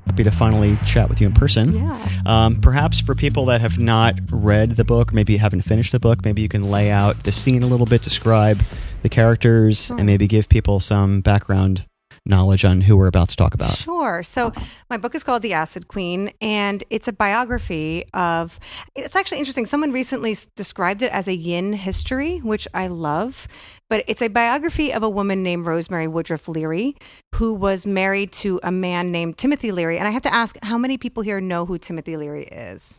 Happy to finally chat with you in person. Yeah. Perhaps for people that have not read the book, maybe haven't finished the book, maybe you can lay out the scene a little bit, describe the characters, Sure. and maybe give people some background knowledge on who we're about to talk about. Sure. So my book is called The Acid Queen, and it's a biography of, it's actually interesting. Someone recently described it as a yin history, which I love, but it's a biography of a woman named Rosemary Woodruff Leary, who was married to a man named Timothy Leary. And I have to ask, how many people here know who Timothy Leary is?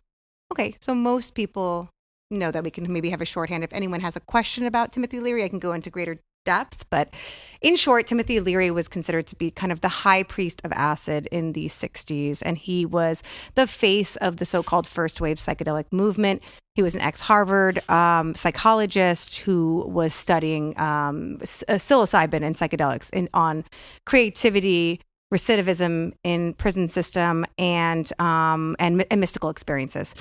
Okay, so most people know that. We can maybe have a shorthand. If anyone has a question about Timothy Leary, I can go into greater depth. But in short, Timothy Leary was considered to be kind of the high priest of acid in the 60s. And he was the face of the so-called first wave psychedelic movement. He was an ex-Harvard psychologist who was studying psilocybin and psychedelics on creativity, recidivism in prison system, and mystical experiences.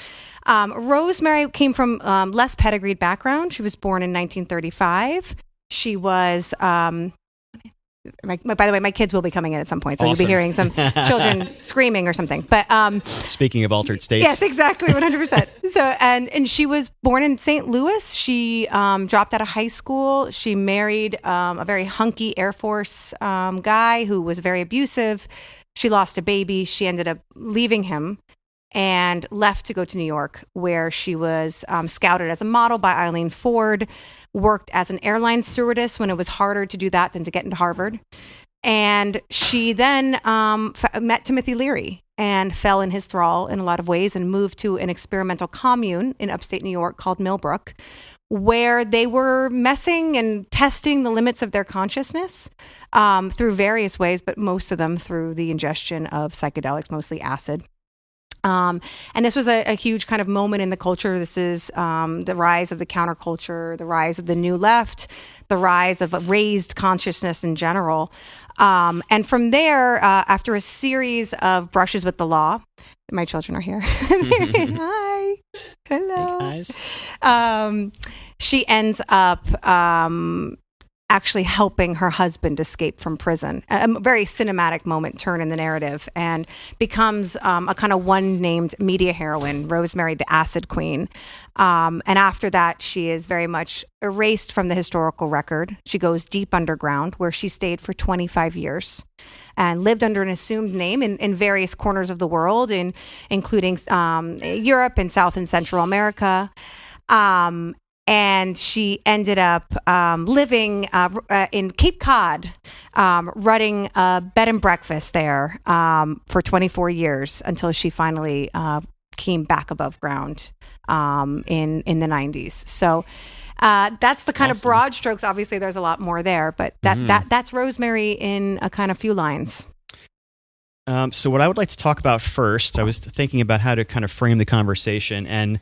Rosemary came from less pedigreed background. She was born in 1935. She was, by the way, my kids will be coming in at some point, so Awesome. You'll be hearing some children screaming or something. But Speaking of altered states. yes, exactly, 100%. So, and she was born in St. Louis. She dropped out of high school. She married a very hunky Air Force guy who was very abusive. She lost a baby. She ended up leaving him and left to go to New York, where she was scouted as a model by Eileen Ford, worked as an airline stewardess when it was harder to do that than to get into Harvard. And she then met Timothy Leary and fell in his thrall in a lot of ways, and moved to an experimental commune in upstate New York called Millbrook, where they were messing and testing the limits of their consciousness through various ways, but most of them through the ingestion of psychedelics, mostly acid. And this was a huge kind of moment in the culture. This is the rise of the counterculture, the rise of the new left, the rise of raised consciousness in general. And from there, after a series of brushes with the law, my children are here. Hi. Hello. Hey guys. She ends up actually helping her husband escape from prison. A very cinematic moment, turn in the narrative, and becomes a kind of one-named media heroine, Rosemary the Acid Queen. And after that, she is very much erased from the historical record. She goes deep underground, where she stayed for 25 years and lived under an assumed name in various corners of the world, including Europe and South and Central America. And she ended up living in Cape Cod, running a bed and breakfast there for 24 years until she finally came back above ground in the 90s. So that's the kind of broad strokes. Obviously, there's a lot more there, but that's Rosemary in a kind of few lines. So what I would like to talk about first, I was thinking about how to kind of frame the conversation, and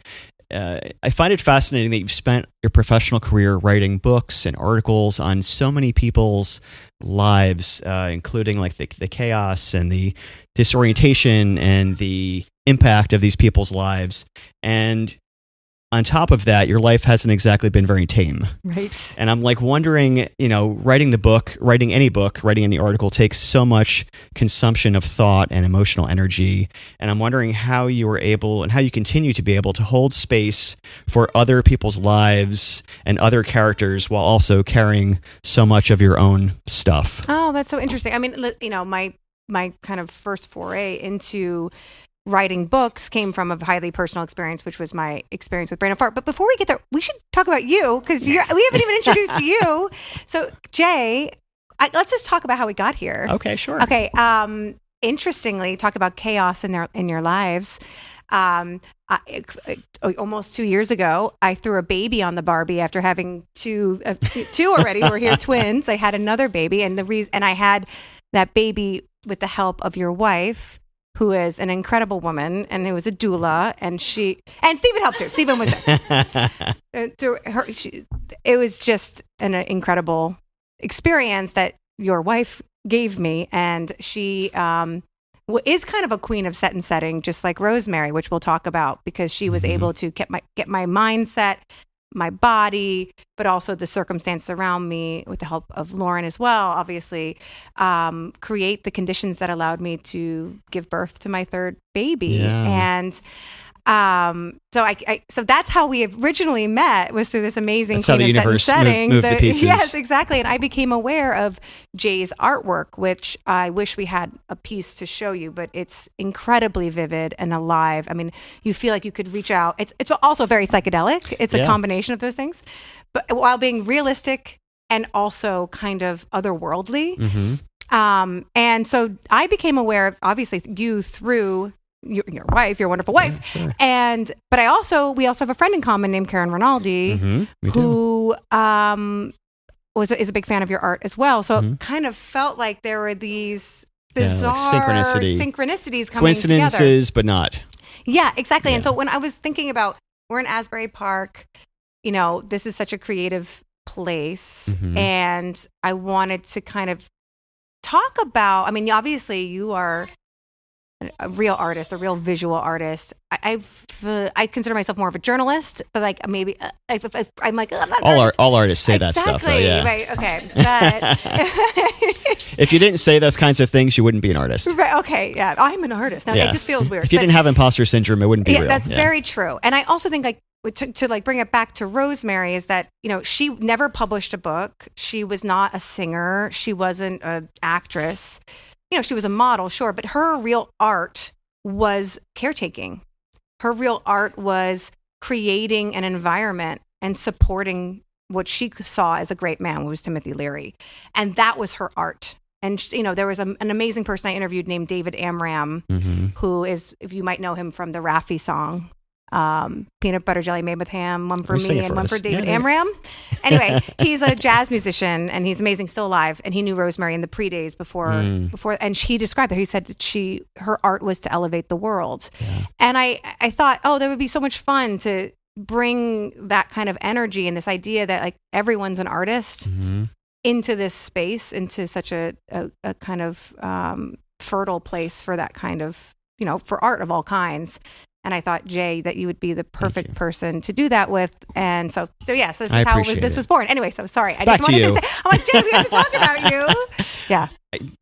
I find it fascinating that you've spent your professional career writing books and articles on so many people's lives, including like the chaos and the disorientation and the impact of these people's lives. And on top of that, your life hasn't exactly been very tame. Right. And I'm like wondering, writing any article takes so much consumption of thought and emotional energy. And I'm wondering how you were able, and how you continue to be able, to hold space for other people's lives and other characters while also carrying so much of your own stuff. Oh, that's so interesting. I mean, my kind of first foray into writing books came from a highly personal experience, which was my experience with Brain of Fart. But before we get there, we should talk about you, because we haven't even introduced you. So, Jay, let's just talk about how we got here. Okay, sure. Okay. Interestingly, talk about chaos in your lives. Almost 2 years ago, I threw a baby on the Barbie after having two already. We're here, twins. I had another baby, and I had that baby with the help of your wife, who is an incredible woman and who was a doula, and Stephen helped her. Stephen was there. It was just an incredible experience that your wife gave me, and she is kind of a queen of set and setting, just like Rosemary, which we'll talk about, because she was able to get my mindset my body, but also the circumstances around me, with the help of Lauren as well, obviously, create the conditions that allowed me to give birth to my third baby. Yeah. And so that's how we originally met, was through this amazing that's how the universe setting. Moved the pieces. Yes, exactly. And I became aware of Jay's artwork, which I wish we had a piece to show you, but it's incredibly vivid and alive. I mean, you feel like you could reach out. It's also very psychedelic. It's a combination of those things, but while being realistic and also kind of otherworldly. Mm-hmm. And so I became aware of, obviously, you through your wife, your wonderful wife. Sure. But we also have a friend in common named Karen Rinaldi, who is a big fan of your art as well. So it kind of felt like there were these bizarre synchronicities coming coincidences, together. but not. Yeah, exactly. Yeah. And so when I was thinking about, we're in Asbury Park, this is such a creative place, and I wanted to kind of talk about, I mean, obviously you are a real artist, a real visual artist. I consider myself more of a journalist, but like maybe I'm like, I'm not all artists say that stuff, though. Yeah. Right. Okay. But if you didn't say those kinds of things, you wouldn't be an artist. Right. Okay. Yeah. I'm an artist. Now it just feels weird. If you didn't have imposter syndrome, it wouldn't be real. That's very true. And I also think like to like bring it back to Rosemary is that, she never published a book. She was not a singer. She wasn't an actress. She was a model, sure, but her real art was caretaking. Her real art was creating an environment and supporting what she saw as a great man, who was Timothy Leary. And that was her art. And, there was an amazing person I interviewed named David Amram, who is, if you might know him from the Raffi song, Peanut Butter Jelly Made with Ham, one for me and one for David Amram. Anyway, he's a jazz musician and he's amazing, still alive. And he knew Rosemary in the pre-days before, and he described her. He said her art was to elevate the world. Yeah. And I thought, that would be so much fun to bring that kind of energy and this idea that like everyone's an artist into this space, into such a kind of fertile place for that kind of, for art of all kinds. And I thought, Jay, that you would be the perfect person to do that with. And so yes, this is how this was born. Anyway, so sorry. I Back just to wanted you. to say, I'm like, Jay, we have to talk about you. Yeah.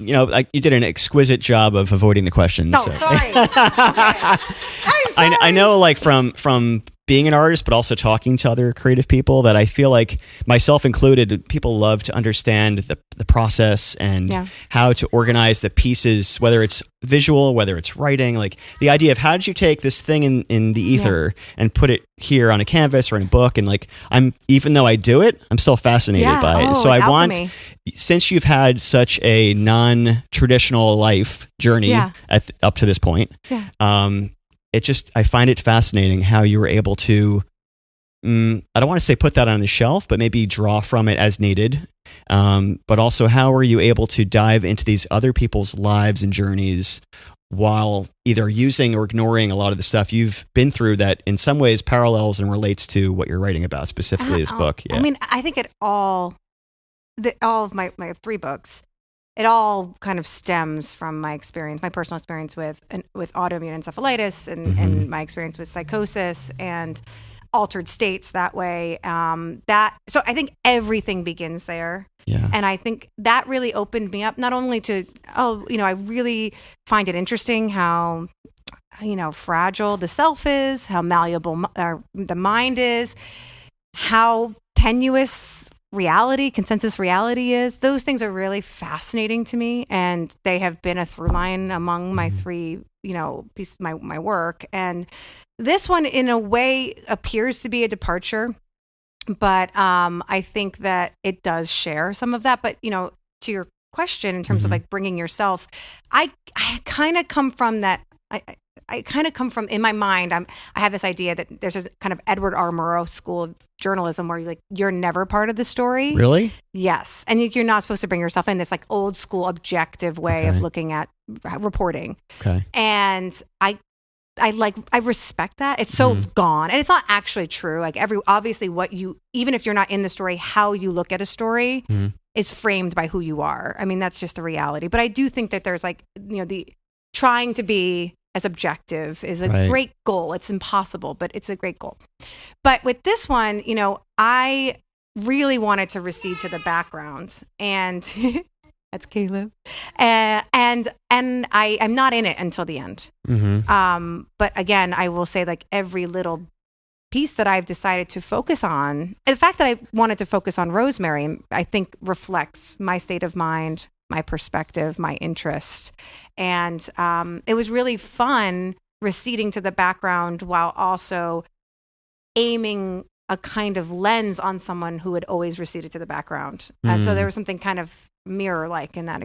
Like you did an exquisite job of avoiding the questions. Oh, so. Sorry. I'm sorry. I know, like from being an artist, but also talking to other creative people, that I feel like, myself included, people love to understand the process and how to organize the pieces, whether it's visual, whether it's writing, like the idea of how did you take this thing in the ether and put it here on a canvas or in a book. And like, even though I do it, I'm still fascinated by it. So I want, since you've had such a non-traditional life journey up to this point, I find it fascinating how you were able to, I don't want to say put that on a shelf, but maybe draw from it as needed. But also, how are you able to dive into these other people's lives and journeys while either using or ignoring a lot of the stuff you've been through that in some ways parallels and relates to what you're writing about, specifically this book? Yeah. I mean, I think all of my 3 books, it all kind of stems from my experience, my personal experience with autoimmune encephalitis and my experience with psychosis and altered states that way. So I think everything begins there. Yeah. And I think that really opened me up, not only to, I really find it interesting how, fragile the self is, how malleable the mind is, how tenuous consensus reality is. Those things are really fascinating to me, and they have been a through line among my 3, pieces of my work. And this one, in a way, appears to be a departure, but I think that it does share some of that. But to your question, in terms of like bringing yourself, I kind of come from that. I kind of come from, in my mind, I have this idea that there's this kind of Edward R. Murrow school of journalism where you're never part of the story. Really? Yes. And you're not supposed to bring yourself in this like old school objective way of looking at reporting. Okay. And I respect that. It's so gone. And it's not actually true. Like obviously even if you're not in the story, how you look at a story is framed by who you are. I mean, that's just the reality. But I do think that there's like, the trying to be as objective is a Right. great goal. It's impossible, but it's a great goal. But with this one, I really wanted to recede to the background, and that's Caleb, and I'm not in it until the end. But again, I will say, like, every little piece that I've decided to focus on, the fact that I wanted to focus on Rosemary, I think reflects my state of mind, my perspective, my interest. And it was really fun receding to the background while also aiming a kind of lens on someone who had always receded to the background. And so there was something kind of mirror-like in that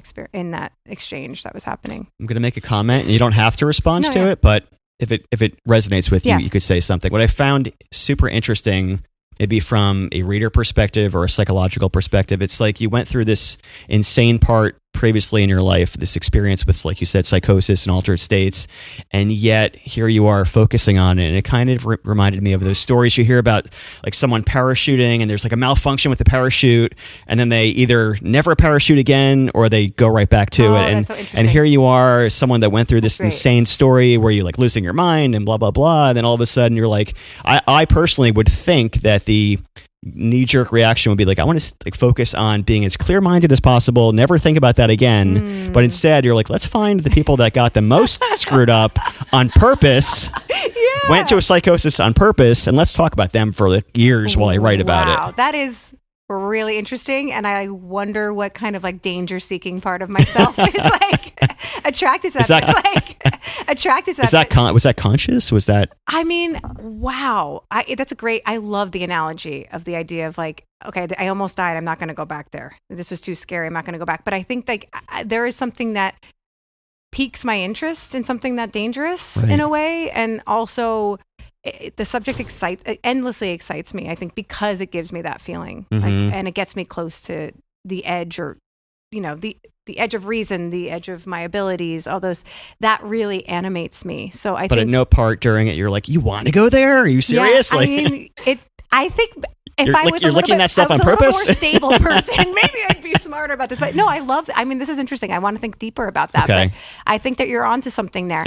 exchange that was happening. I'm going to make a comment, and you don't have to respond No, to yeah. it, but if it resonates with you, Yes. you could say something. What I found super interesting, maybe from a reader perspective or a psychological perspective, it's like you went through this insane part previously in your life, this experience with, like you said, psychosis and altered states, and yet here you are focusing on it. And it kind of reminded me of those stories you hear about, like someone parachuting and there's like a malfunction with the parachute, and then they either never parachute again or they go right back to it. That's so interesting. And here you are, someone that went through this Great. insane story where you're like losing your mind and blah, blah, blah. And then all of a sudden you're like, I personally would think that the knee-jerk reaction would be like, I want to like focus on being as clear-minded as possible, never think about that again. But instead you're like, let's find the people that got the most screwed up on purpose, went to a psychosis on purpose, and let's talk about them for like years while I write about it. Wow, that is really interesting, and I wonder what kind of like danger-seeking part of myself is like attracted to that. Is that- It's like attracted to that. Is that was that conscious? Was that I mean, wow. That's a great, I love the analogy of the idea of like, okay, I almost died. I'm not going to go back there. This was too scary. I'm not going to go back. But I think like there is something that piques my interest in something that dangerous Right. in a way. And also the subject endlessly excites me, I think, because it gives me that feeling. Like, and it gets me close to the edge, or, the edge of reason, the edge of my abilities, all those, that really animates me. So I but think, at no part during it you're like, you want to go there? Are you serious? yeah, Like, I mean, I think if You're I like- was you're a little looking bit, at stuff I was on a little purpose? more stable person, maybe I'd be smarter about this. But no, I mean, this is interesting. I want to think deeper about that. Okay. But I think that you're onto something there.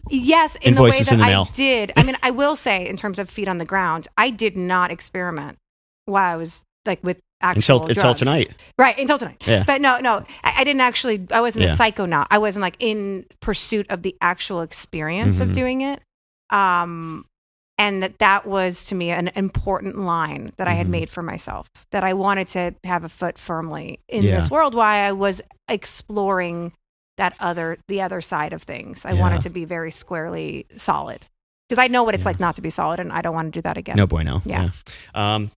Yes, in Invoices the in way the that mail. I did. I mean, I will say, in terms of feet on the ground, I did not experiment while I was like with actual until drugs. tonight. Right, until tonight. Yeah. But no, I didn't actually, I wasn't Yeah. a psychonaut. I wasn't like in pursuit of the actual experience of doing it. And that was to me an important line that I had made for myself, that I wanted to have a foot firmly in Yeah. this world while I was exploring the other side of things. I Yeah. wanted to be very squarely solid, because I know what it's like not to be solid, and I don't want to do that again. No bueno. Yeah.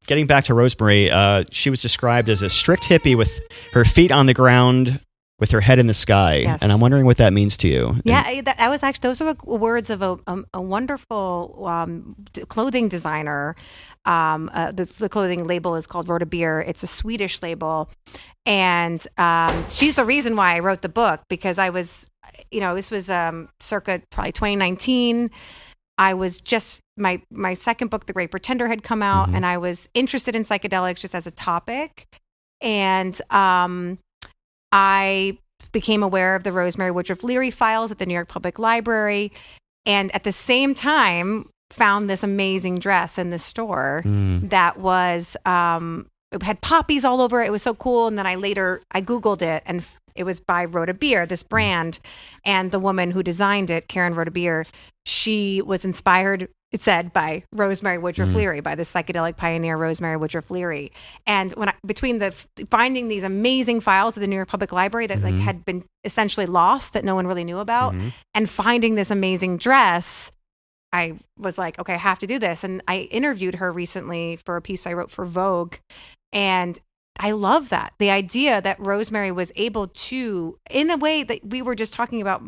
Getting back to Rosemary, she was described as a strict hippie with her feet on the ground, with her head in the sky. Yes. And I'm wondering what that means to you. Yeah, that was actually, those are the words of a wonderful clothing designer. The clothing label is called Rhoda Beer. It's a Swedish label. And she's the reason why I wrote the book, because I was, this was circa probably 2019. I was just, my second book, The Great Pretender, had come out, and I was interested in psychedelics just as a topic. And I became aware of the Rosemary Woodruff Leary files at the New York Public Library, and at the same time found this amazing dress in the store that was it had poppies all over it. It was so cool. And then I Googled it, and it was by Rhoda Beer, this brand, and the woman who designed it, Karen Rhoda Beer, she was inspired, it said, by Rosemary Woodruff Leary, by the psychedelic pioneer Rosemary Woodruff Leary. And between finding these amazing files at the New York Public Library that like had been essentially lost, that no one really knew about, and finding this amazing dress, I was like, okay, I have to do this. And I interviewed her recently for a piece I wrote for Vogue, and I love that. The idea that Rosemary was able to, in a way that we were just talking about,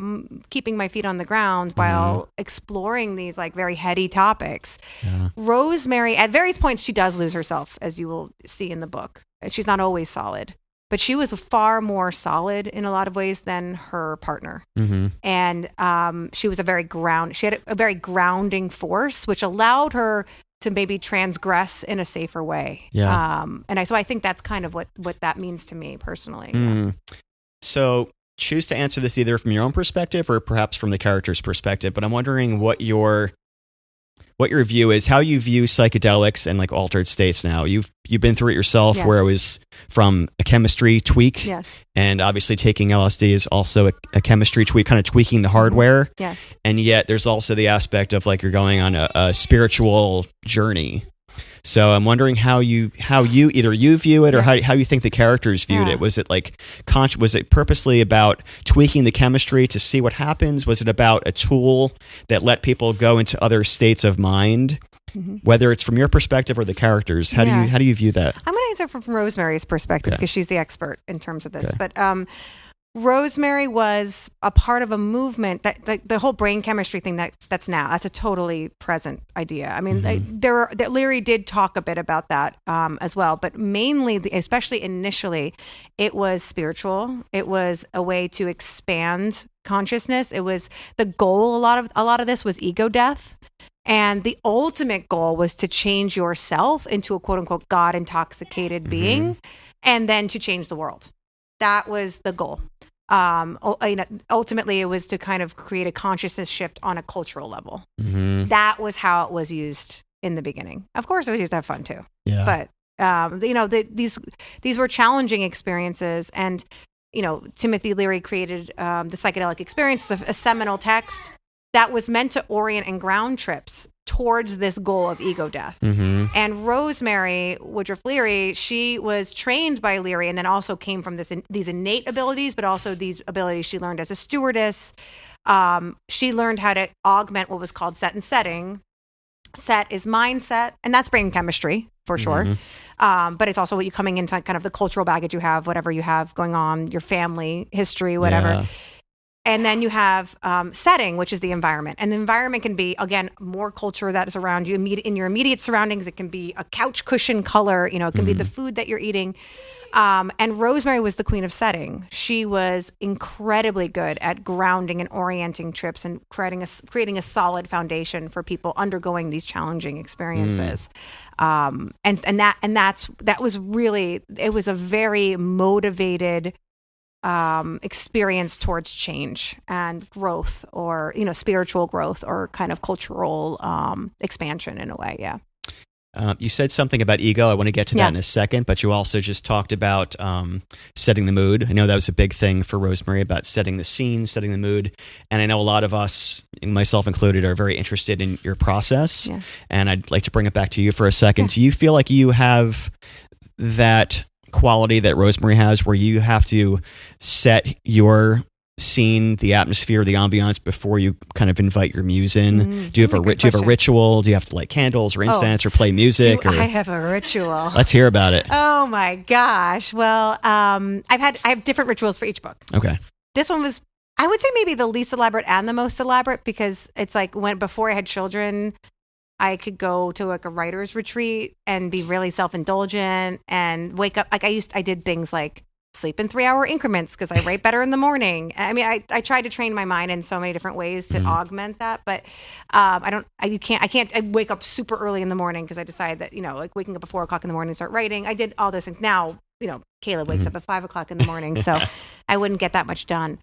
keeping my feet on the ground while exploring these like very heady topics. Yeah. Rosemary, at various points, she does lose herself, as you will see in the book. She's not always solid, but she was far more solid in a lot of ways than her partner. And she was she had a very grounding force, which allowed her to maybe transgress in a safer way. Yeah. So I think that's kind of what that means to me personally. So choose to answer this either from your own perspective or perhaps from the character's perspective, but I'm wondering what your view is, how you view psychedelics and like altered states now. You've been through it yourself, Yes. where it was from a chemistry tweak, Yes. and obviously taking LSD is also a chemistry tweak, kind of tweaking the hardware. Yes. And yet there's also the aspect of like you're going on a spiritual journey. So I'm wondering how you either you view it or how you think the characters viewed it. Was it like was it purposely about tweaking the chemistry to see what happens? Was it about a tool that let people go into other states of mind? Whether it's from your perspective or the characters, how do you view that? I'm going to answer from Rosemary's perspective because she's the expert in terms of this. Okay. But Rosemary was a part of a movement that the whole brain chemistry thing that's a totally present idea. I mean, Leary did talk a bit about that as well, but mainly, especially initially, it was spiritual. It was a way to expand consciousness. It was the goal. A lot of this was ego death. And the ultimate goal was to change yourself into a quote unquote God intoxicated being, and then to change the world. That was the goal. Ultimately, it was to kind of create a consciousness shift on a cultural level. That was how it was used in the beginning. Of course, it was used to have fun too. Yeah. But these were challenging experiences, and Timothy Leary created the psychedelic experience, a seminal text that was meant to orient and ground trips towards this goal of ego death. And Rosemary Woodruff Leary, she was trained by Leary and then also came from these innate abilities, but also these abilities she learned as a stewardess. She learned how to augment what was called set and setting. Set is mindset, and that's brain chemistry for sure. But it's also what you coming into kind of the cultural baggage you have, whatever you have going on, your family history, whatever. Yeah. And then you have setting, which is the environment. And the environment can be, again, more culture that is around you in your immediate surroundings. It can be a couch cushion color. It can be the food that you're eating. And Rosemary was the queen of setting. She was incredibly good at grounding and orienting trips and creating a solid foundation for people undergoing these challenging experiences. That was really, it was a very motivated experience towards change and growth, or spiritual growth, or kind of cultural expansion in a way. Yeah. You said something about ego. I want to get to that in a second, but you also just talked about setting the mood. I know that was a big thing for Rosemary, about setting the scene, setting the mood. And I know a lot of us, myself included, are very interested in your process. Yeah. And I'd like to bring it back to you for a second. Yeah. Do you feel like you have that quality that Rosemary has, where you have to set your scene, the atmosphere, the ambiance before you kind of invite your muse in? Do you have a ritual? Do you have to light candles or incense or play music? I have a ritual. Let's hear about it. Oh my gosh. Well, I have different rituals for each book. Okay. This one was, I would say, maybe the least elaborate and the most elaborate, because it's like before I had children, I could go to like a writer's retreat and be really self-indulgent and wake up. Like I did things like sleep in 3-hour increments because I write better in the morning. I mean, I tried to train my mind in so many different ways to augment that, but I wake up super early in the morning because I decided that, like waking up at 4:00 in the morning and start writing. I did all those things. Now, Caleb wakes up at 5:00 in the morning, so I wouldn't get that much done.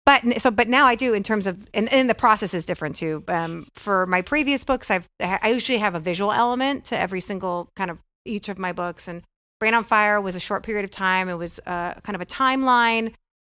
But now I do, in terms of, and the process is different too. For my previous books, I usually have a visual element to every single kind of each of my books. And Brain on Fire was a short period of time. It was kind of a timeline.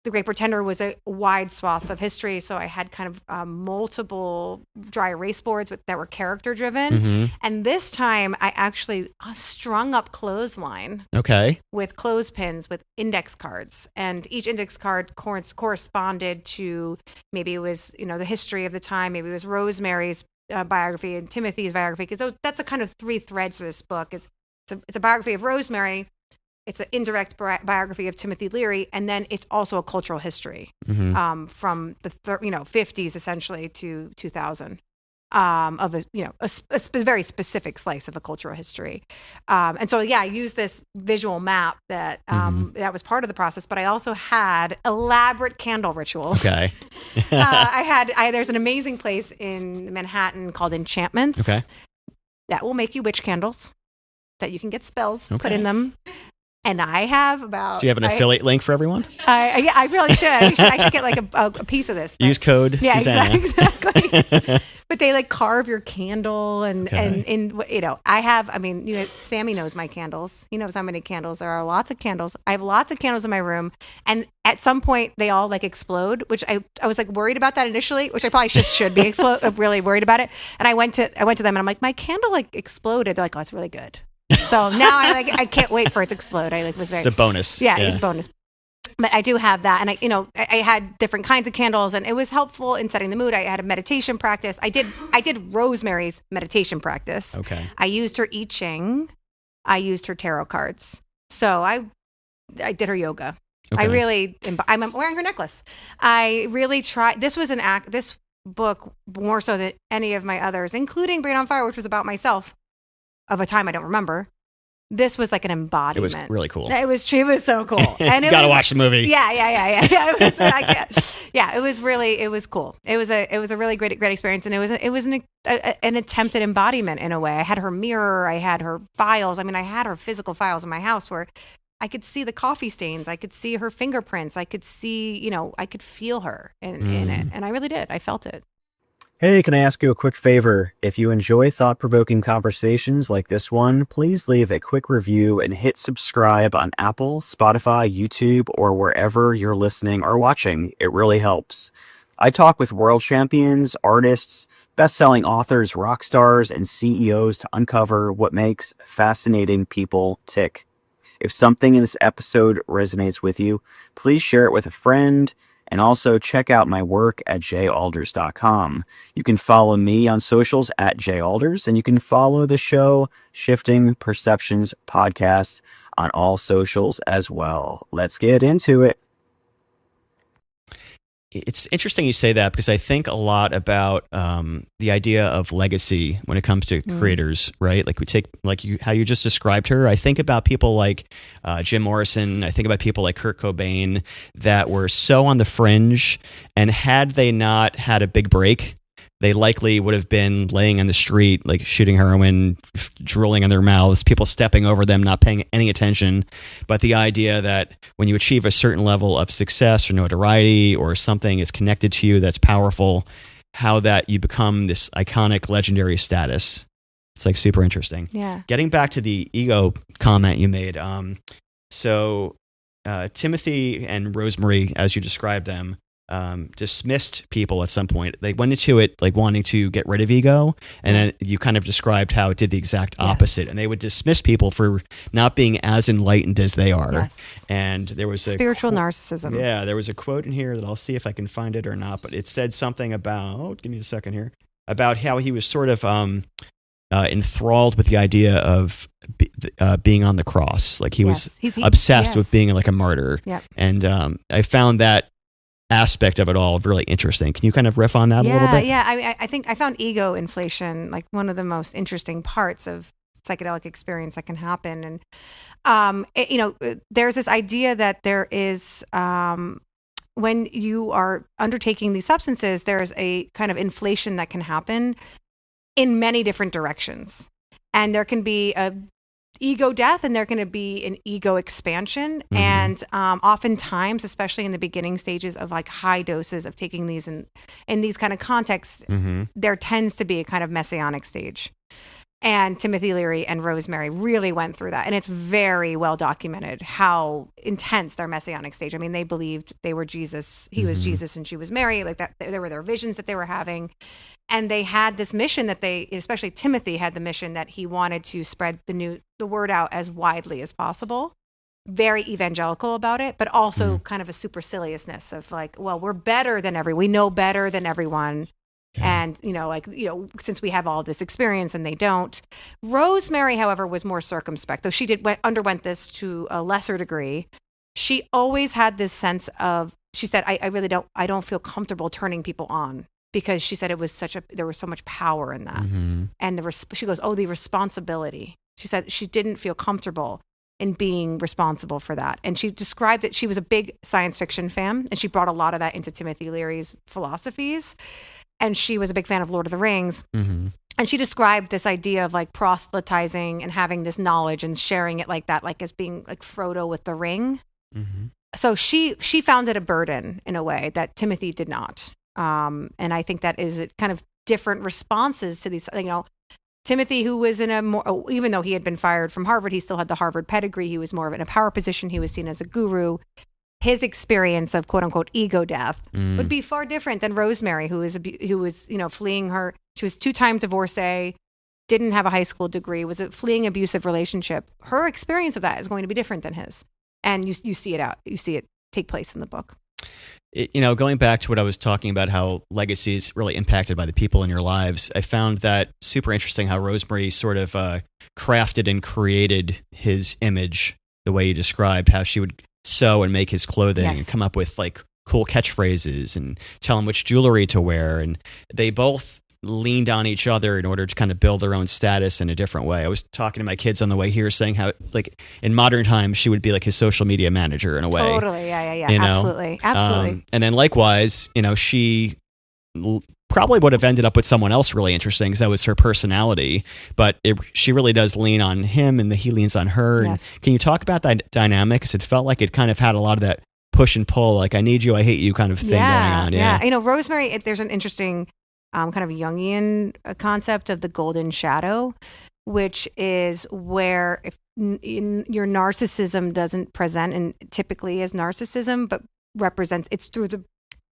The Great Pretender was a wide swath of history. So I had kind of multiple dry erase boards that were character driven. And this time I actually strung up clothesline. Okay. With clothespins with index cards. And each index card corresponded to, maybe it was, the history of the time. Maybe it was Rosemary's biography and Timothy's biography. Because that's a kind of 3 threads to this book. It's a biography of Rosemary. It's an indirect biography of Timothy Leary, and then it's also a cultural history from the 50s essentially to 2000 of a very specific slice of a cultural history. And so I used this visual map that that was part of the process, but I also had elaborate candle rituals. Okay. There's an amazing place in Manhattan called Enchantments. Okay. That will make you witch candles that you can get spells put in them. And I have about. Do you have an affiliate link for everyone? Yeah, I really should. I should get like a piece of this. Use code Susannah. Exactly. But they like carve your candle and I have. I mean, Sammy knows my candles. He knows how many candles there are. Lots of candles. I have lots of candles in my room, and at some point they all like explode. Which I was like worried about that initially, which I probably just should be really worried about it. And I went to them and I'm like, my candle like exploded. They're like, oh, it's really good. So now I can't wait for it to explode. It's a bonus. Yeah, it's a bonus. But I do have that, and I had different kinds of candles, and it was helpful in setting the mood. I had a meditation practice. I did Rosemary's meditation practice. Okay. I used her I Ching. I used her tarot cards. So I did her yoga. Okay. I'm wearing her necklace. I really tried. This was this book more so than any of my others, including Brain on Fire, which was about myself. Of a time I don't remember. This was like an embodiment. It was really cool. It was so cool. And you gotta watch the movie. Yeah. It was cool. It was a really great experience, and it was an attempted embodiment in a way. I had her mirror, I had her files. I mean, I had her physical files in my house where I could see the coffee stains, I could see her fingerprints, I could see, I could feel her in it, and I really did. I felt it. Hey, can I ask you a quick favor? If you enjoy thought-provoking conversations like this one, please leave a quick review and hit subscribe on Apple, Spotify, YouTube, or wherever you're listening or watching. It really helps. I talk with world champions, artists, best-selling authors, rock stars, and CEOs to uncover what makes fascinating people tick. If something in this episode resonates with you, please share it with a friend. And also check out my work at jalders.com. You can follow me on socials at jalders, and you can follow the show Shifting Perceptions Podcast on all socials as well. Let's get into it. It's interesting you say that because I think a lot about the idea of legacy when it comes to creators, right? Like we take how you just described her. I think about people like Jim Morrison. I think about people like Kurt Cobain that were so on the fringe, and had they not had a big break, they likely would have been laying on the street, like shooting heroin, drooling in their mouths, people stepping over them, not paying any attention. But the idea that when you achieve a certain level of success or notoriety, or something is connected to you that's powerful, how that you become this iconic, legendary status. It's like super interesting. Yeah. Getting back to the ego comment you made. Timothy and Rosemary, as you described them, dismissed people at some point. They went into it like wanting to get rid of ego, and then you kind of described how it did the exact opposite. Yes. And they would dismiss people for not being as enlightened as they are. Yes. And there was a spiritual narcissism. Yeah, there was a quote in here that I'll see if I can find it or not, but it said something about, give me a second here, about how he was sort of enthralled with the idea of being on the cross. Like he was obsessed with being like a martyr. Yep. And I found that aspect of it all really interesting. Can you kind of riff on that a little bit? Yeah. I think I found ego inflation like one of the most interesting parts of psychedelic experience that can happen. And there's this idea that there is when you are undertaking these substances, there's a kind of inflation that can happen in many different directions, and there can be a ego death, and there can be an ego expansion. Mm-hmm. And oftentimes, especially in the beginning stages of like high doses of taking these in these kind of contexts, there tends to be a kind of messianic stage. And Timothy Leary and Rosemary really went through that. And it's very well documented how intense their messianic stage. I mean, they believed they were Jesus. He was Jesus and she was Mary. Like that, there were their visions that they were having. And they had this mission that especially Timothy had the mission that he wanted to spread the word out as widely as possible. Very evangelical about it, but also kind of a superciliousness of like, well, we're better than we know better than everyone. Yeah. And, since we have all this experience and they don't. Rosemary, however, was more circumspect, though she underwent this to a lesser degree. She always had this sense of, she said, I don't feel comfortable turning people on, because she said there was so much power in that. Mm-hmm. And she goes, the responsibility. She said she didn't feel comfortable in being responsible for that. And she described that she was a big science fiction fan, and she brought a lot of that into Timothy Leary's philosophies. And she was a big fan of Lord of the Rings. Mm-hmm. And she described this idea of like proselytizing and having this knowledge and sharing it like that, like as being like Frodo with the ring. Mm-hmm. So she found it a burden in a way that Timothy did not. And I think that is kind of different responses to these, Timothy, who was in a more, even though he had been fired from Harvard, he still had the Harvard pedigree. He was more of in a power position. He was seen as a guru. His experience of quote unquote ego death would be far different than Rosemary, who was fleeing her. She was 2-time divorcee, didn't have a high school degree, was fleeing abusive relationship. Her experience of that is going to be different than his, and you see it take place in the book. Going back to what I was talking about, how legacy is really impacted by the people in your lives, I found that super interesting how Rosemary sort of crafted and created his image the way you described, how she would sew and make his clothing and come up with like cool catchphrases and tell him which jewelry to wear. And they both leaned on each other in order to kind of build their own status in a different way. I was talking to my kids on the way here saying how like in modern times she would be like his social media manager in a way. Totally. Yeah. Absolutely. And then likewise, she probably would have ended up with someone else really interesting because that was her personality, but she really does lean on him and he leans on her. Yes. And can you talk about that dynamic? Because it felt like it kind of had a lot of that push and pull, like I need you, I hate you kind of thing going on. Yeah. Rosemary, there's an interesting kind of Jungian concept of the golden shadow, which is where if your narcissism doesn't present and typically as narcissism, but represents, it's through the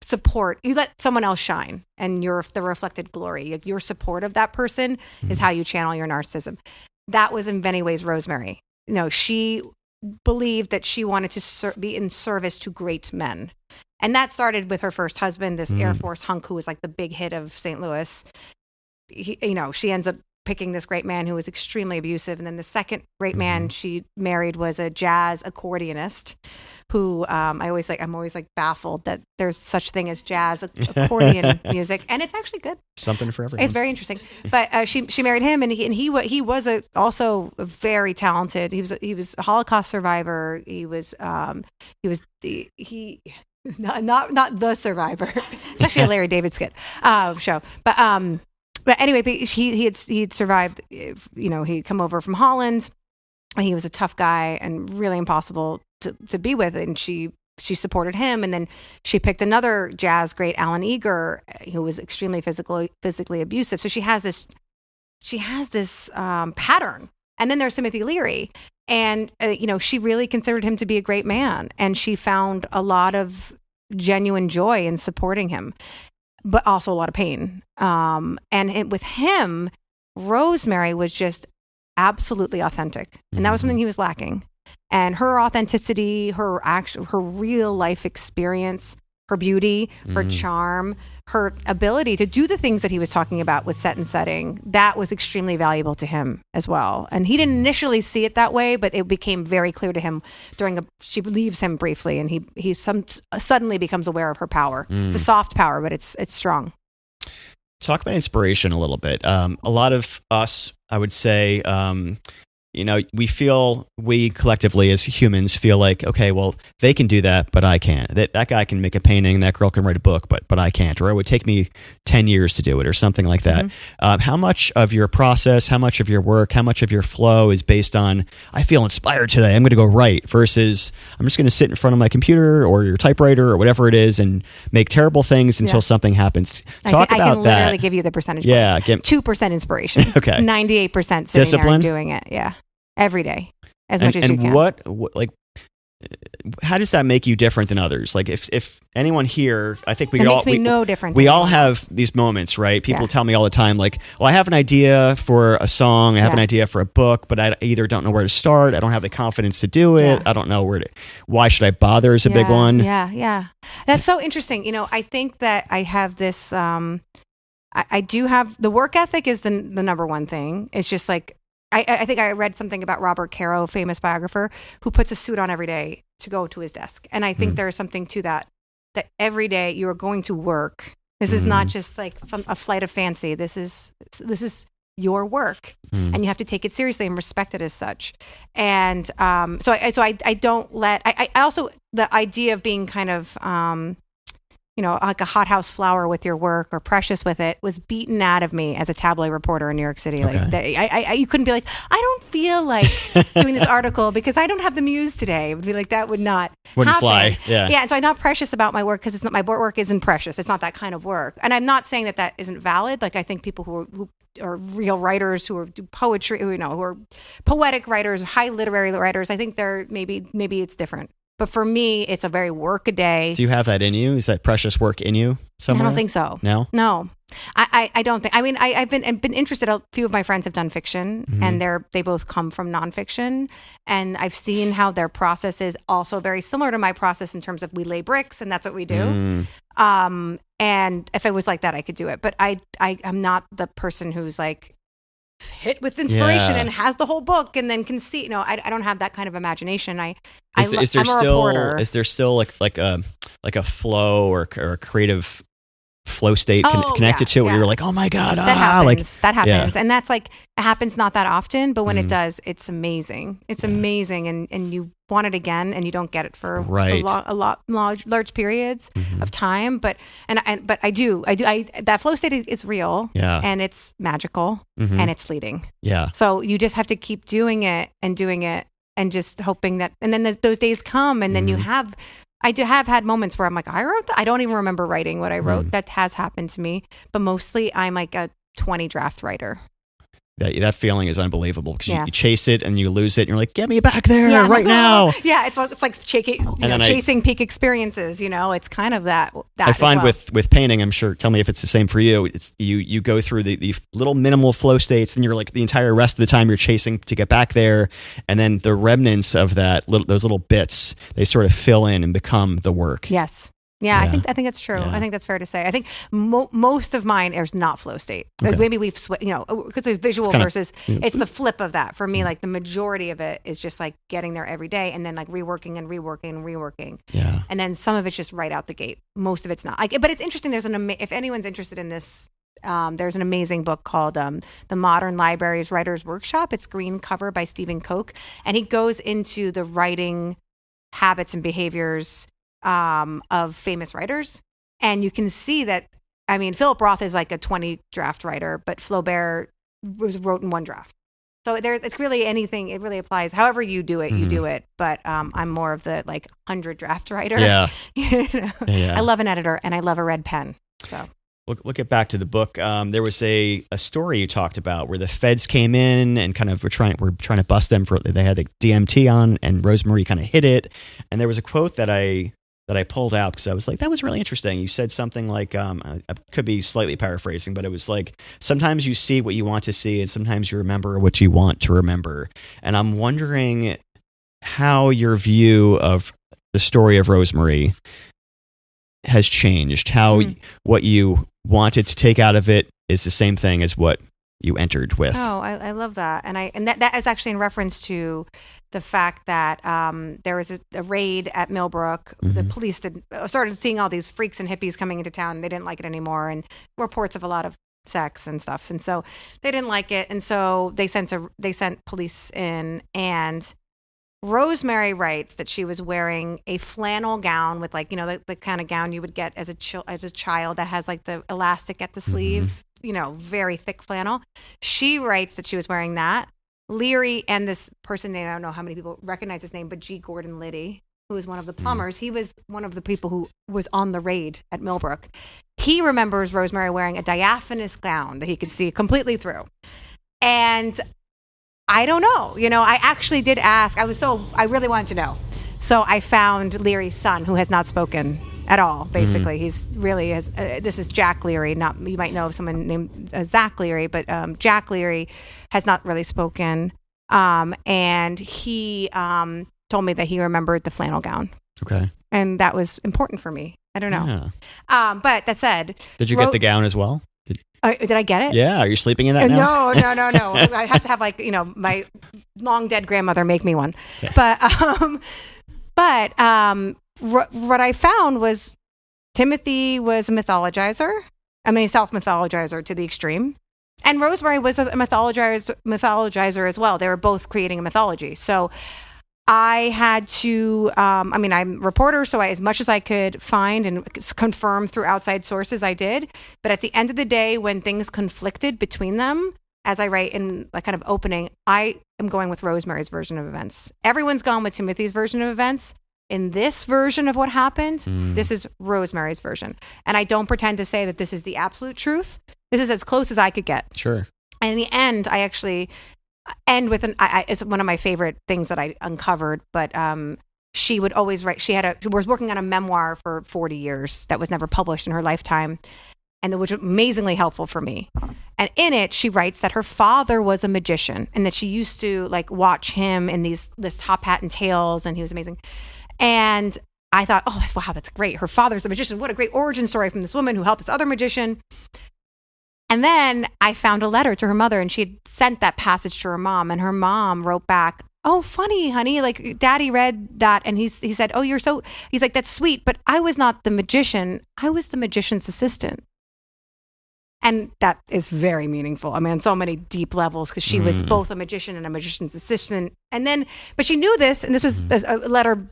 support. You let someone else shine and you're the reflected glory. Your support of that person is how you channel your narcissism. That was in many ways Rosemary. She believed that she wanted to be in service to great men. And that started with her first husband, this Air Force hunk who was like the big hit of St. Louis. She ends up picking this great man who was extremely abusive. And then the second great man she married was a jazz accordionist who I'm always baffled that there's such thing as jazz accordion music. And it's actually good. Something for everyone. It's very interesting. But she married him and he was also very talented. He was a Holocaust survivor. He was not the survivor. It's actually a Larry David skit show. But anyway, he had survived. He'd come over from Holland. And he was a tough guy and really impossible to be with. And she supported him. And then she picked another jazz great, Alan Eager, who was extremely physically abusive. So she has this pattern. And then there's Timothy Leary. And, she really considered him to be a great man. And she found a lot of genuine joy in supporting him, but also a lot of pain. With him, Rosemary was just absolutely authentic. And that was something he was lacking. And her authenticity, her real life experience, her beauty, her charm, her ability to do the things that he was talking about with set and setting, that was extremely valuable to him as well. And he didn't initially see it that way, but it became very clear to him she leaves him briefly and he suddenly becomes aware of her power. It's a soft power, but it's strong. Talk about inspiration a little bit. A lot of us, I would say, we collectively as humans feel like, okay, well, they can do that, but I can't. That guy can make a painting, that girl can write a book, but I can't. Or it would take me 10 years to do it or something like that. How much of your process, how much of your work, how much of your flow is based on, I feel inspired today, I'm going to go write, versus I'm just going to sit in front of my computer or your typewriter or whatever it is and make terrible things until something happens. Talk about that. I can literally give you the percentage. Yeah. 2% inspiration. Okay. 98% sitting discipline? there and doing it. Yeah. Every day, as much as you can. And what, how does that make you different than others? Like, if anyone here, I think no different. We all have these moments, right? People tell me all the time, like, well, I have an idea for a song, I have an idea for a book, but I either don't know where to start, I don't have the confidence to do it, I don't know why should I bother is a big one. Yeah. That's so interesting. I think that I have this, I do have, the work ethic is the number one thing. It's just like, I think I read something about Robert Caro, a famous biographer, who puts a suit on every day to go to his desk. And I think there is something to that every day you are going to work. This is not just like a flight of fancy. This is your work, and you have to take it seriously and respect it as such. And so I don't let. I also, the idea of being kind of like a hothouse flower with your work or precious with it, was beaten out of me as a tabloid reporter in New York City. Okay. Like, you couldn't be like, I don't feel like doing this article because I don't have the muse today. It would be like, that wouldn't happen. Fly. Yeah. Yeah. And so I'm not precious about my work because it's not, my work isn't precious. It's not that kind of work. And I'm not saying that isn't valid. Like, I think people who are real writers, who do poetry, who are poetic writers, high literary writers, I think they're maybe it's different. But for me, it's a very work a day. Do you have that in you? Is that precious work in you somewhere? I don't think so. No? No. I don't think. I mean, I've been interested. A few of my friends have done fiction, and they both come from nonfiction, and I've seen how their process is also very similar to my process in terms of we lay bricks, and that's what we do. And if it was like that, I could do it. But I'm not the person who's like hit with inspiration and has the whole book and then can see. No, I don't have that kind of imagination. I'm a reporter. Is there still like a flow or a creative flow state connected to it where you're like, oh my God, that happens. Yeah. And that's like, it happens not that often, but when it does, it's amazing. It's amazing. And you want it again and you don't get it for large periods of time. But I do, that flow state is real and it's magical and it's fleeting. Yeah. So you just have to keep doing it and just hoping that, and then those days come and then I have had moments where I'm like, I wrote that. I don't even remember writing what I wrote. That has happened to me. But mostly I'm like a 20 draft writer. That feeling is unbelievable because you chase it and you lose it and you're like, get me back there right now. Yeah, it's like chasing peak experiences, it's kind of that I find with painting, I'm sure, tell me if it's the same for you, it's you go through the little minimal flow states and you're like the entire rest of the time you're chasing to get back there, and then the remnants of those little bits, they sort of fill in and become the work. Yes. Yeah, I think that's true. Yeah. I think that's fair to say. I think most of mine is not flow state. Okay. Like maybe we've because there's visual versus it's the flip of that. For me, like the majority of it is just like getting there every day and then like reworking and reworking and reworking. Yeah. And then some of it's just right out the gate. Most of it's not. But it's interesting. There's if anyone's interested in this, there's an amazing book called The Modern Library's Writer's Workshop. It's green cover by Stephen Koch, and he goes into the writing habits and behaviors of famous writers, and you can see that. I mean, Philip Roth is like a 20 draft writer, but Flaubert wrote in one draft. So it's really anything. It really applies. However you do it, you do it. But I'm more of the like 100 draft writer. Yeah. I love an editor and I love a red pen. So. We'll get back to the book. There was a story you talked about where the feds came in and kind of were trying to bust them for, they had the DMT on, and Rosemary kind of hid it. And there was a quote that I pulled out because I was like, that was really interesting. You said something like, I could be slightly paraphrasing, but it was like, sometimes you see what you want to see and sometimes you remember what you want to remember. And I'm wondering how your view of the story of Rosemary has changed, how what you wanted to take out of it is the same thing as what you entered with. Oh, I love that. And that is actually in reference to the fact that there was a raid at Millbrook. The police started seeing all these freaks and hippies coming into town. They didn't like it anymore, and reports of a lot of sex and stuff. And so they didn't like it, and so they sent police in. And Rosemary writes that she was wearing a flannel gown with like the kind of gown you would get as a child that has like the elastic at the sleeve. Very thick flannel. She writes that she was wearing that. Leary and this person named, I don't know how many people recognize his name, but G. Gordon Liddy, who was one of the plumbers, he was one of the people who was on the raid at Millbrook. He remembers Rosemary wearing a diaphanous gown that he could see completely through. And I don't know. I actually did ask. I really wanted to know. So I found Leary's son, who has not spoken at all, basically. He's really this is Jack Leary. You might know of someone named Zach Leary, but Jack Leary has not really spoken. And he told me that he remembered the flannel gown. Okay. And that was important for me. I don't know. Yeah. But that said, did you get the gown as well? Did I get it? Yeah. Are you sleeping in that now? No. I have to have my long dead grandmother make me one. Okay. But what I found was Timothy was a mythologizer. I mean, self-mythologizer to the extreme. And Rosemary was a mythologizer as well. They were both creating a mythology. So I had to, I'm a reporter, so as much as I could find and confirm through outside sources, I did. But at the end of the day, when things conflicted between them, as I write in like kind of opening, I am going with Rosemary's version of events. Everyone's gone with Timothy's version of events. In this version of what happened, this is Rosemary's version. And I don't pretend to say that this is the absolute truth. This is as close as I could get. Sure. And in the end, I actually end with it's one of my favorite things that I uncovered, but she would always write. She was working on a memoir for 40 years that was never published in her lifetime, and which was amazingly helpful for me. And in it, she writes that her father was a magician, and that she used to like watch him in this top hat and tails, and he was amazing. And I thought, oh wow, that's great. Her father's a magician. What a great origin story from this woman who helped this other magician. And then I found a letter to her mother, and she had sent that passage to her mom, and her mom wrote back, "Oh, funny, honey, like Daddy read that, and he said, oh, he's like, that's sweet, but I was not the magician. I was the magician's assistant." And that is very meaningful. I mean, on so many deep levels, because she was both a magician and a magician's assistant. And then, but she knew this, and this was a letter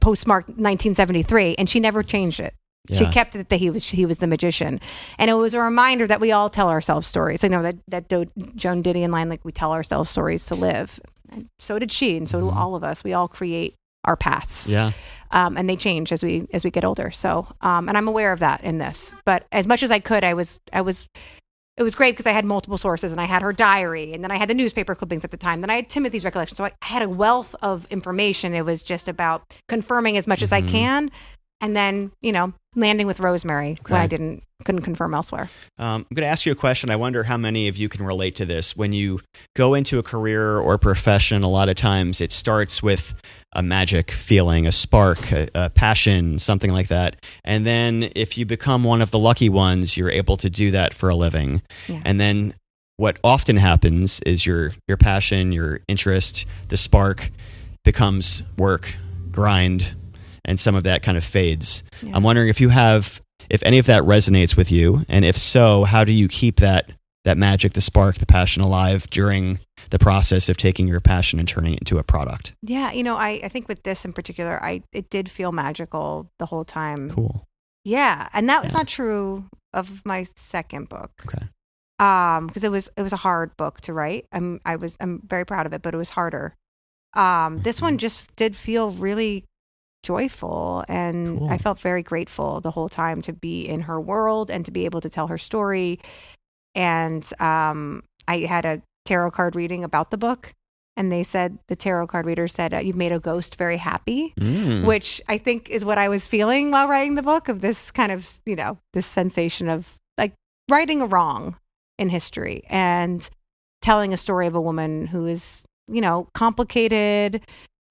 postmarked 1973, and she never changed it. Yeah. She kept it that he was the magician, and it was a reminder that we all tell ourselves stories. I know that Joan Didion line, like we tell ourselves stories to live, and so did she, and so do all of us. We all create our paths, and they change as we get older. So, and I'm aware of that in this. But as much as I could, it was great because I had multiple sources, and I had her diary, and then I had the newspaper clippings at the time. Then I had Timothy's recollection, so I had a wealth of information. It was just about confirming as much as I can. And then, landing with Rosemary when I couldn't confirm elsewhere. I'm going to ask you a question. I wonder how many of you can relate to this. When you go into a career or profession, a lot of times it starts with a magic feeling, a spark, a passion, something like that. And then if you become one of the lucky ones, you're able to do that for a living. Yeah. And then what often happens is your passion, your interest, the spark becomes work, grind, and some of that kind of fades. Yeah. I'm wondering if any of that resonates with you, and if so, how do you keep that magic, the spark, the passion alive during the process of taking your passion and turning it into a product? Yeah, I think with this in particular, it did feel magical the whole time. Cool. Yeah, and that was not true of my second book. Okay. Because it was a hard book to write. I'm very proud of it, but it was harder. This one just did feel really joyful, and cool. I felt very grateful the whole time to be in her world and to be able to tell her story. And I had a tarot card reading about the book, and the tarot card reader said, "You've made a ghost very happy," which I think is what I was feeling while writing the book, of this kind of, this sensation of like righting a wrong in history and telling a story of a woman who is, complicated,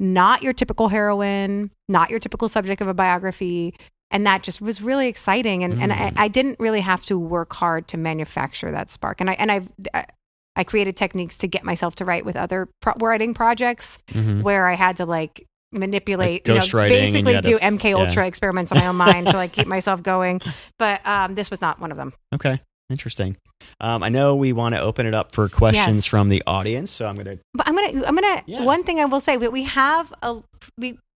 not your typical heroine, not your typical subject of a biography. And that just was really exciting. And I didn't really have to work hard to manufacture that spark. And I created techniques to get myself to write with other writing projects where I had to like manipulate, basically do MK Ultra experiments on my own mind to like keep myself going. But this was not one of them. Okay. Interesting. I know we want to open it up for questions from the audience, so I'm gonna. One thing I will say, we have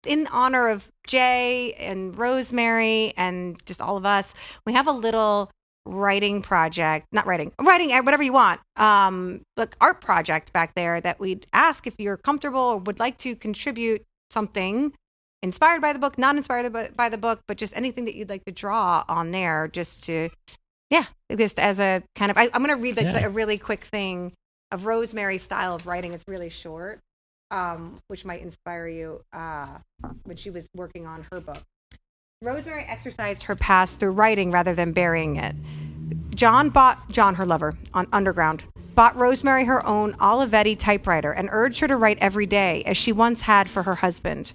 in honor of Jay and Rosemary and just all of us, we have a little writing project, whatever you want, like art project back there that we'd ask if you're comfortable or would like to contribute something inspired by the book, not inspired by the book, but just anything that you'd like to draw on there, just to. Yeah, just as a kind of, I'm going to read a really quick thing of Rosemary's style of writing. It's really short, which might inspire you when she was working on her book. Rosemary exercised her past through writing rather than burying it. John, her lover, on Underground, bought Rosemary her own Olivetti typewriter and urged her to write every day, as she once had for her husband.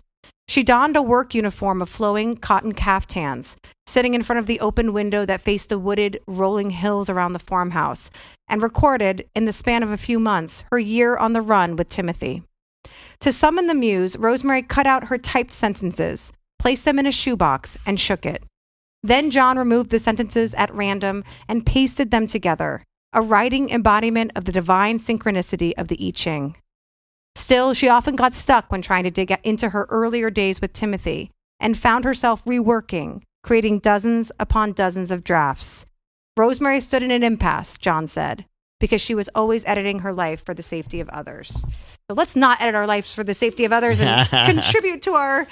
She donned a work uniform of flowing cotton caftans, sitting in front of the open window that faced the wooded, rolling hills around the farmhouse, and recorded, in the span of a few months, her year on the run with Timothy. To summon the muse, Rosemary cut out her typed sentences, placed them in a shoebox, and shook it. Then John removed the sentences at random and pasted them together, a writing embodiment of the divine synchronicity of the I Ching. Still, she often got stuck when trying to dig into her earlier days with Timothy and found herself reworking, creating dozens upon dozens of drafts. Rosemary stood in an impasse, John said, because she was always editing her life for the safety of others. So let's not edit our lives for the safety of others and contribute to our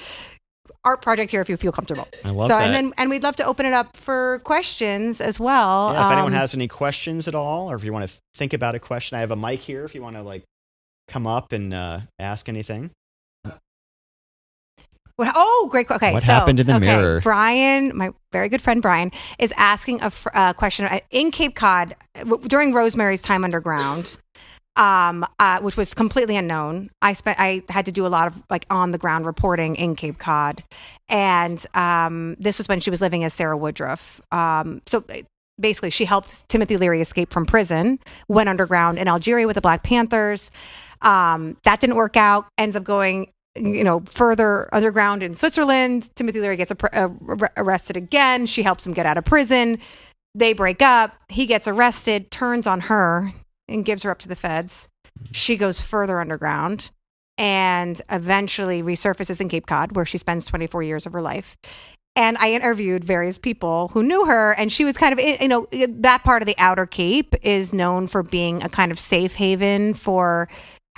art project here if you feel comfortable. I love that. And we'd love to open it up for questions as well. Yeah, if anyone has any questions at all, or if you want to think about a question, I have a mic here if you want to come up and ask anything. Great. Okay. What happened in the mirror? Brian, my very good friend Brian, is asking a question. In Cape Cod, during Rosemary's time underground, which was completely unknown, I had to do a lot of on the ground reporting in Cape Cod. And this was when she was living as Sarah Woodruff. So basically, she helped Timothy Leary escape from prison, went underground in Algeria with the Black Panthers. That didn't work out, ends up going further underground in Switzerland. Timothy Leary gets arrested again. She helps him get out of prison. They break up. He gets arrested, turns on her, and gives her up to the feds. She goes further underground and eventually resurfaces in Cape Cod, where she spends 24 years of her life. And I interviewed various people who knew her, and she was kind of, that part of the Outer Cape is known for being a kind of safe haven for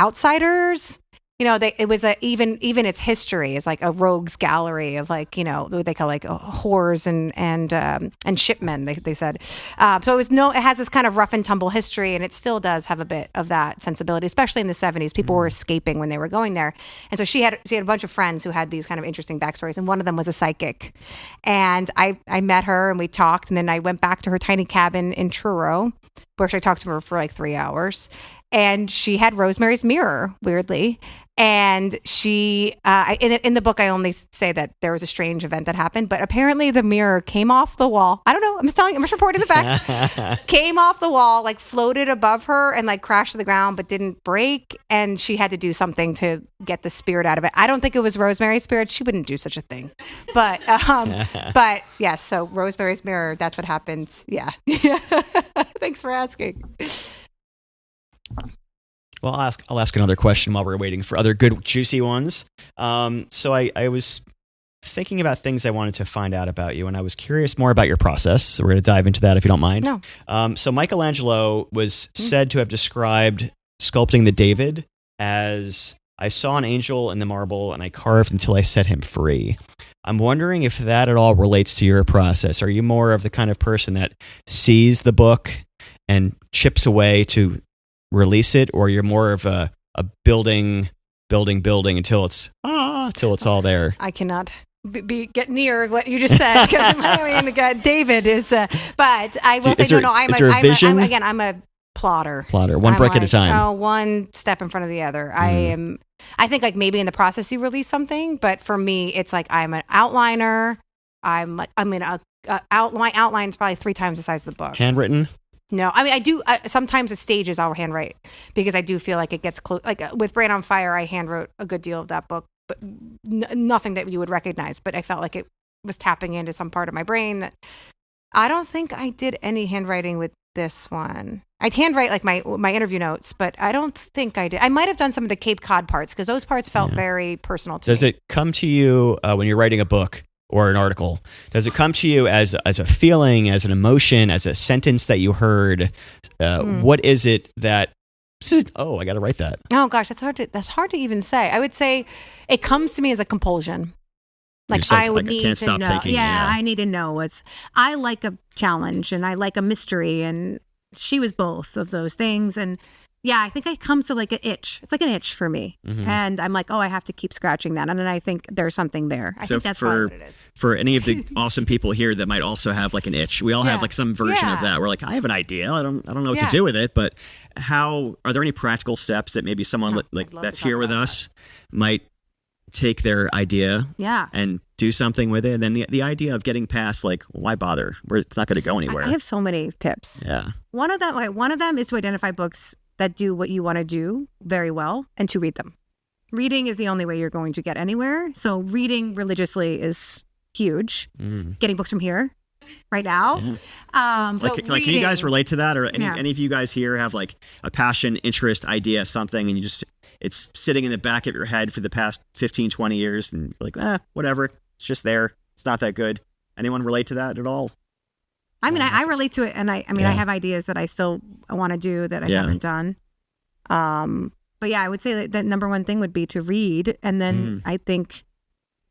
outsiders. It was even its history is like a rogues gallery of what they call whores and shipmen. They said so. It has this kind of rough and tumble history, and it still does have a bit of that sensibility, especially in the 70s. People were escaping when they were going there, and so she had a bunch of friends who had these kind of interesting backstories, and one of them was a psychic. And I met her and we talked, and then I went back to her tiny cabin in Truro, where I talked to her for 3 hours, and she had Rosemary's mirror, weirdly. And she, in the book, I only say that there was a strange event that happened, but apparently the mirror came off the wall. I don't know. I'm just reporting the facts. Came off the wall, floated above her and crashed to the ground, but didn't break. And she had to do something to get the spirit out of it. I don't think it was Rosemary's spirit. She wouldn't do such a thing. But yeah, so Rosemary's mirror, that's what happened. Yeah. Thanks for asking. Well, I'll ask another question while we're waiting for other good, juicy ones. So I was thinking about things I wanted to find out about you, and I was curious more about your process. So we're going to dive into that if you don't mind. No. So Michelangelo was said to have described sculpting the David as, "I saw an angel in the marble, and I carved until I set him free." I'm wondering if that at all relates to your process. Are you more of the kind of person that sees the book and chips away to release it, or you're more of a building until it's all there? I cannot get near what you just said, because David is. But I will say, I'm a plotter. One brick at a time. One step in front of the other. I think maybe in the process you release something, but for me, it's I'm an outliner. My outline is probably 3 times the size of the book. Handwritten? No, I do. Sometimes at stages I'll handwrite, because I do feel like it gets close. With Brain on Fire, I handwrote a good deal of that book, but nothing that you would recognize. But I felt like it was tapping into some part of my brain that I don't think I did any handwriting with this one. I'd handwrite my interview notes, but I don't think I did. I might have done some of the Cape Cod parts, because those parts felt very personal to me. Does it come to you when you're writing a book or an article? Does it come to you as a feeling, as an emotion, as a sentence that you heard? What is it that? Oh, I got to write that. Oh gosh, that's hard to even say. I would say it comes to me as a compulsion. I would need to know. Thinking, I need to know. I like a challenge, and I like a mystery, and she was both of those things. And yeah, I think it comes to an itch. It's like an itch for me. Mm-hmm. And I'm I have to keep scratching that. And then I think there's something there. I think that's what it is. For any of the awesome people here that might also have an itch, we all have some version of that. We're I have an idea. I don't know what to do with it, but are there any practical steps that maybe someone that's here with us might take their idea and do something with it? And then the idea of getting past why bother? It's not going to go anywhere. I have so many tips. Yeah. One of them is to identify books that do what you want to do very well, and to read them. Reading is the only way you're going to get anywhere. So reading religiously is huge. Getting books from here right now. Yeah. Can you guys relate to that? Or any of you guys here have a passion, interest, idea, something, and it's sitting in the back of your head for the past 15, 20 years and you're like, whatever. It's just there. It's not that good. Anyone relate to that at all? I mean, I relate to it. And I have ideas that I still want to do that I haven't done. But yeah, I would say that number one thing would be to read. And then I think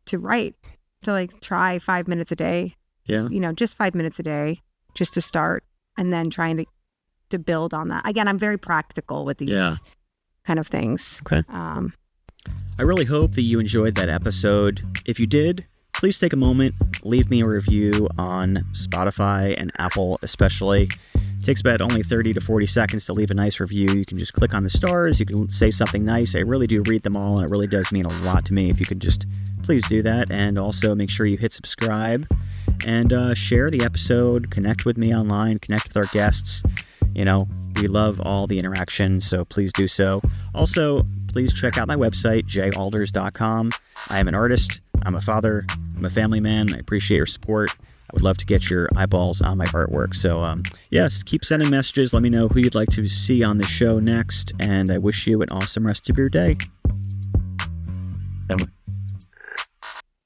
to write, to like try 5 minutes a day. Yeah. Just 5 minutes a day just to start, and then trying to build on that. Again, I'm very practical with these kind of things. Okay. I really hope that you enjoyed that episode. If you did, please take a moment, leave me a review on Spotify and Apple especially. It takes about only 30 to 40 seconds to leave a nice review. You can just click on the stars. You can say something nice. I really do read them all, and it really does mean a lot to me if you could just please do that. And also make sure you hit subscribe and share the episode. Connect with me online. Connect with our guests. We love all the interaction, so please do so. Also, please check out my website, jalders.com. I am an artist. I'm a father. I'm a family man. I appreciate your support. I would love to get your eyeballs on my artwork. So, yes, keep sending messages. Let me know who you'd like to see on the show next. And I wish you an awesome rest of your day.